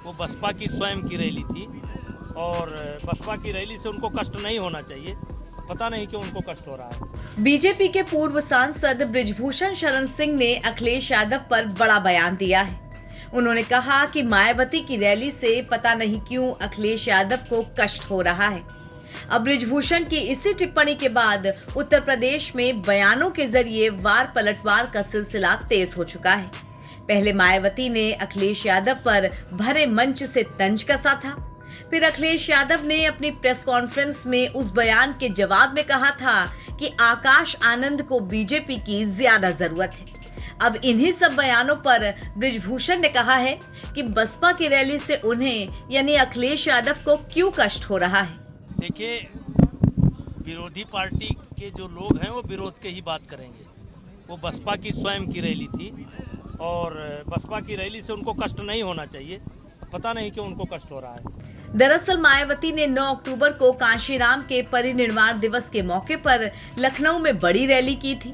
वो बसपा की स्वयं की रैली थी और बसपा की रैली से उनको कष्ट नहीं होना चाहिए। पता नहीं क्यों उनको कष्ट हो रहा है। बीजेपी के पूर्व सांसद बृजभूषण शरण सिंह ने अखिलेश यादव पर बड़ा बयान दिया है। उन्होंने कहा कि मायावती की रैली से पता नहीं क्यों अखिलेश यादव को कष्ट हो रहा है। अब बृजभूषण की इसी टिप्पणी के बाद उत्तर प्रदेश में बयानों के जरिए वार पलटवार का सिलसिला तेज हो चुका है। पहले मायावती ने अखिलेश यादव पर भरे मंच से तंज कसा था। फिर अखिलेश यादव ने अपनी प्रेस कॉन्फ्रेंस में उस बयान के जवाब में कहा था कि आकाश आनंद को बीजेपी की ज्यादा जरूरत है। अब इन्हीं सब बयानों पर बृजभूषण ने कहा है कि बसपा की रैली से उन्हें यानी अखिलेश यादव को क्यों कष्ट हो रहा है। देखिए, विरोधी पार्टी के जो लोग हैं वो विरोध के ही बात करेंगे। वो बसपा की स्वयं की रैली थी और बसपा की रैली से उनको कष्ट नहीं होना चाहिए। पता नहीं क्यों उनको कष्ट हो रहा है। दरअसल मायावती ने 9 अक्टूबर को कांशीराम के परिनिर्वाण दिवस के मौके पर लखनऊ में बड़ी रैली की थी।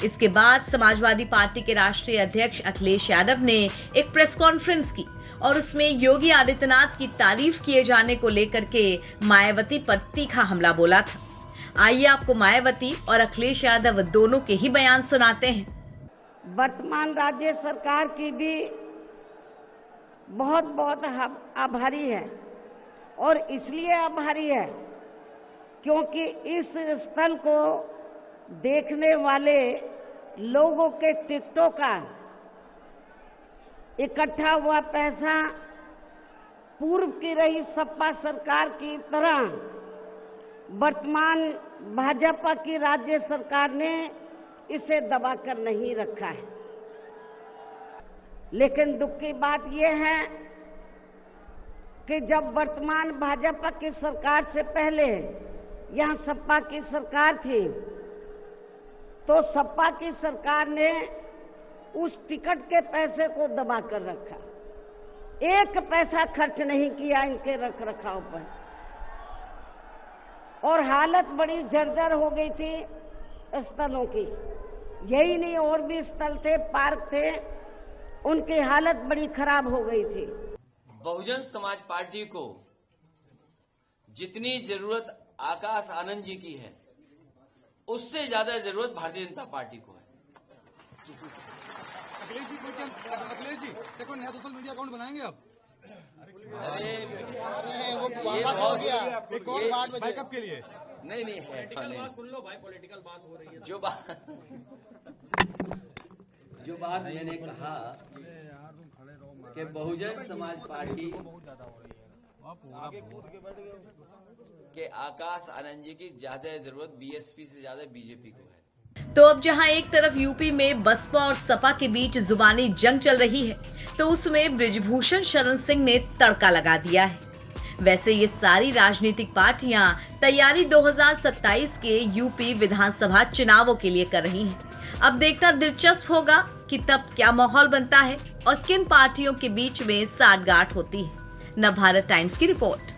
इसके बाद समाजवादी पार्टी के राष्ट्रीय अध्यक्ष अखिलेश यादव ने एक प्रेस कॉन्फ्रेंस की और उसमें योगी आदित्यनाथ की तारीफ किए जाने को लेकर के मायावती पर तीखा हमला बोला था। आइए आपको मायावती और अखिलेश यादव दोनों के ही बयान सुनाते हैं। वर्तमान राज्य सरकार की भी बहुत बहुत आभारी है और इसलिए आभारी है क्योंकि इस स्थल को देखने वाले लोगों के टिकटों का इकट्ठा हुआ पैसा पूर्व की रही सपा सरकार की तरह वर्तमान भाजपा की राज्य सरकार ने इसे दबाकर नहीं रखा है। लेकिन दुख की बात यह है कि जब वर्तमान भाजपा की सरकार से पहले यहाँ सपा की सरकार थी तो सपा की सरकार ने उस टिकट के पैसे को दबा कर रखा। एक पैसा खर्च नहीं किया इनके रख रखाव पर और हालत बड़ी जर्जर हो गई थी स्थलों की। यही नहीं, और भी स्थल थे, पार्क थे, उनकी हालत बड़ी खराब हो गई थी। बहुजन समाज पार्टी को जितनी जरूरत आकाश आनंद जी की है उससे ज्यादा जरूरत भारतीय जनता पार्टी को है। अखिलेश जी देखो, नया सोशल मीडिया अकाउंट बनाएंगे आप? अरे वो वापस हो गया एक और बात बैकअप के लिए। नहीं है, सुन लो भाई, पॉलिटिकल बात हो रही है। जो बात मैंने कहा कि बहुजन समाज पार्टी के आकाश आनंद जी की ज्यादा जरूरत बीएसपी से ज्यादा बीजेपी को है। तो अब जहां एक तरफ यूपी में बसपा और सपा के बीच जुबानी जंग चल रही है तो उसमें बृजभूषण शरण सिंह ने तड़का लगा दिया है। वैसे ये सारी राजनीतिक पार्टियां तैयारी 2027 के यूपी विधानसभा चुनावों के लिए कर रही हैं। अब देखना दिलचस्प होगा कि तब क्या माहौल बनता है और किन पार्टियों के बीच में साठगांठ होती है। नवभारत टाइम्स की रिपोर्ट।